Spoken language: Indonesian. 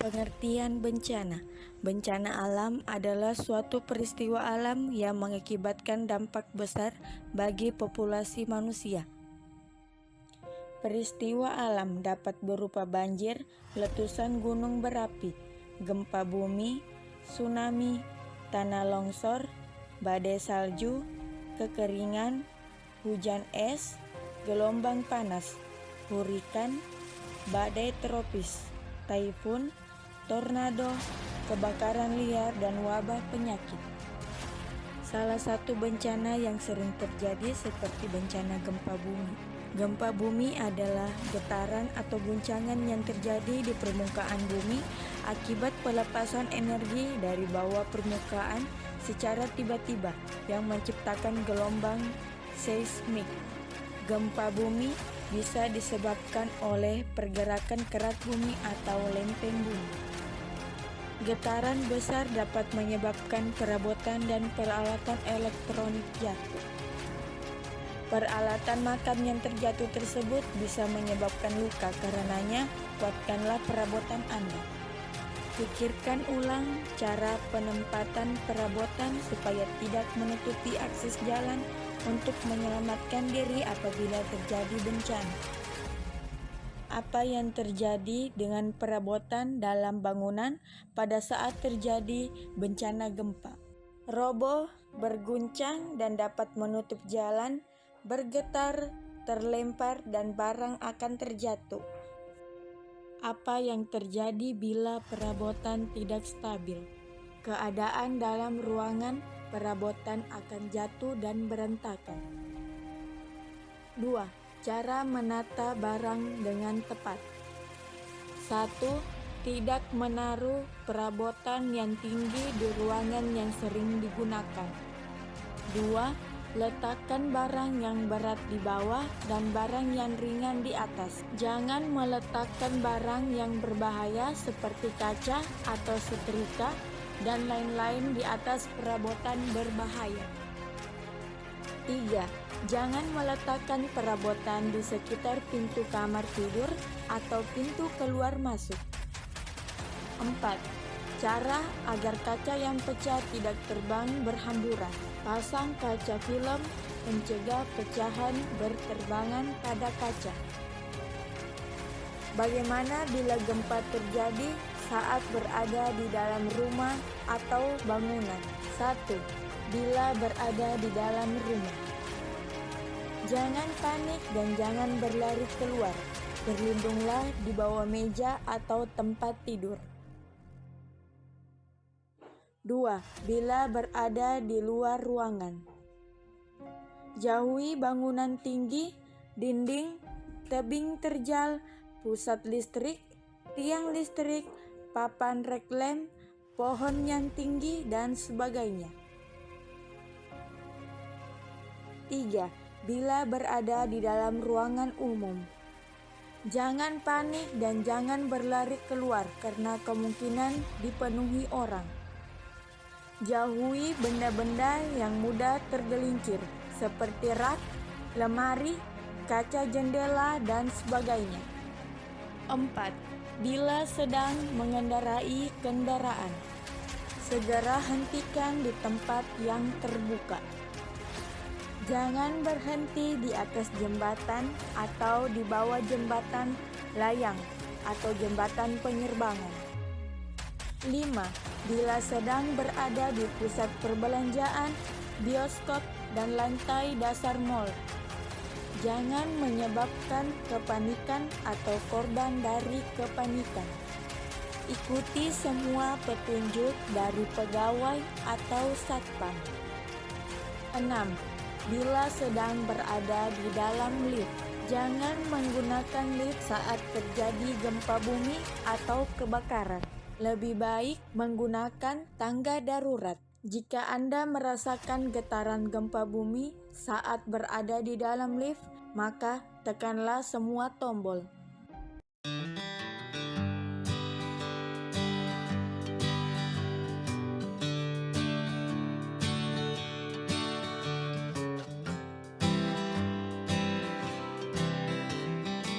Pengertian bencana. Bencana alam adalah suatu peristiwa alam yang mengakibatkan dampak besar bagi populasi manusia. Peristiwa alam dapat berupa banjir, letusan gunung berapi, gempa bumi, tsunami, tanah longsor, badai salju, kekeringan, hujan es, gelombang panas, hurikan, badai tropis, taifun, tornado, kebakaran liar, dan wabah penyakit. Salah satu bencana yang sering terjadi seperti bencana gempa bumi. Gempa bumi adalah getaran atau guncangan yang terjadi di permukaan bumi akibat pelepasan energi dari bawah permukaan secara tiba-tiba yang menciptakan gelombang seismik. Gempa bumi bisa disebabkan oleh pergerakan kerak bumi atau lempeng bumi. Getaran besar dapat menyebabkan perabotan dan peralatan elektronik jatuh. Peralatan makan yang terjatuh tersebut bisa menyebabkan luka, karenanya kuatkanlah perabotan Anda. Pikirkan ulang cara penempatan perabotan supaya tidak menutupi akses jalan untuk menyelamatkan diri apabila terjadi bencana. Apa yang terjadi dengan perabotan dalam bangunan pada saat terjadi bencana gempa? Roboh, berguncang, dan dapat menutup jalan, bergetar, terlempar, dan barang akan terjatuh. Apa yang terjadi bila perabotan tidak stabil? Keadaan dalam ruangan perabotan akan jatuh dan berantakan. 2. Cara menata barang dengan tepat. 1. Tidak menaruh perabotan yang tinggi di ruangan yang sering digunakan. 2. Letakkan barang yang berat di bawah dan barang yang ringan di atas. Jangan meletakkan barang yang berbahaya seperti kaca atau setrika dan lain-lain di atas perabotan berbahaya. 3. Jangan meletakkan perabotan di sekitar pintu kamar tidur atau pintu keluar masuk. 4. Cara agar kaca yang pecah tidak terbang berhamburan. Pasang kaca film mencegah pecahan berterbangan pada kaca. Bagaimana bila gempa terjadi saat berada di dalam rumah atau bangunan? 1. Bila berada di dalam rumah, jangan panik dan jangan berlari keluar. Berlindunglah di bawah meja atau tempat tidur. 2. Bila berada di luar ruangan, jauhi bangunan tinggi, dinding, tebing terjal, pusat listrik, tiang listrik, papan reklame, pohon yang tinggi, dan sebagainya. 3. Bila berada di dalam ruangan umum, jangan panik dan jangan berlari keluar karena kemungkinan dipenuhi orang. Jauhi benda-benda yang mudah tergelincir seperti rak, lemari, kaca jendela, dan sebagainya. 4. Bila sedang mengendarai kendaraan, segera hentikan di tempat yang terbuka. Jangan berhenti di atas jembatan atau di bawah jembatan layang atau jembatan penyerbangan. 5. Bila sedang berada di pusat perbelanjaan, bioskop, dan lantai dasar mal, jangan menyebabkan kepanikan atau korban dari kepanikan. Ikuti semua petunjuk dari pegawai atau satpam. 6. Bila sedang berada di dalam lift, jangan menggunakan lift saat terjadi gempa bumi atau kebakaran. Lebih baik menggunakan tangga darurat. Jika Anda merasakan getaran gempa bumi saat berada di dalam lift, maka tekanlah semua tombol.